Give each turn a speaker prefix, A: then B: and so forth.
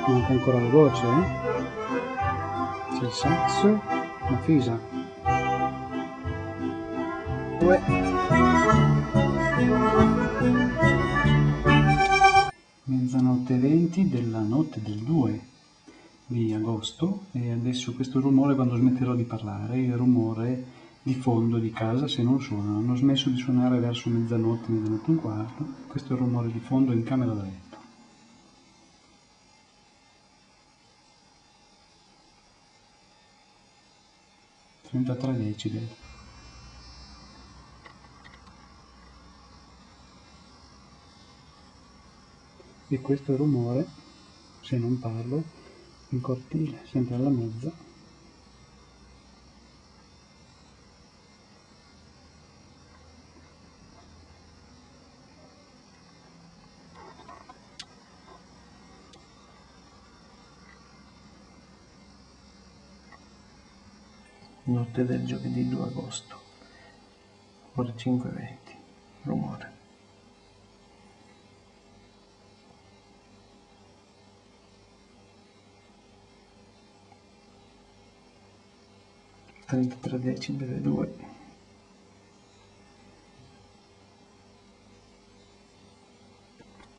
A: Manca ancora la voce, C'è il sax, la fisa. 2. Mezzanotte 20 della notte del 2 di agosto, e adesso questo rumore quando smetterò di parlare, il rumore di fondo di casa se non suonano. Hanno smesso di suonare verso mezzanotte, mezzanotte e un quarto, questo è il rumore di fondo in camera da letto. 33 decibel. E questo è il rumore, se non parlo, in cortile, sempre alla mezza. Notte del giovedì 2 agosto, ore 5:20, rumore. $33 decibel 2.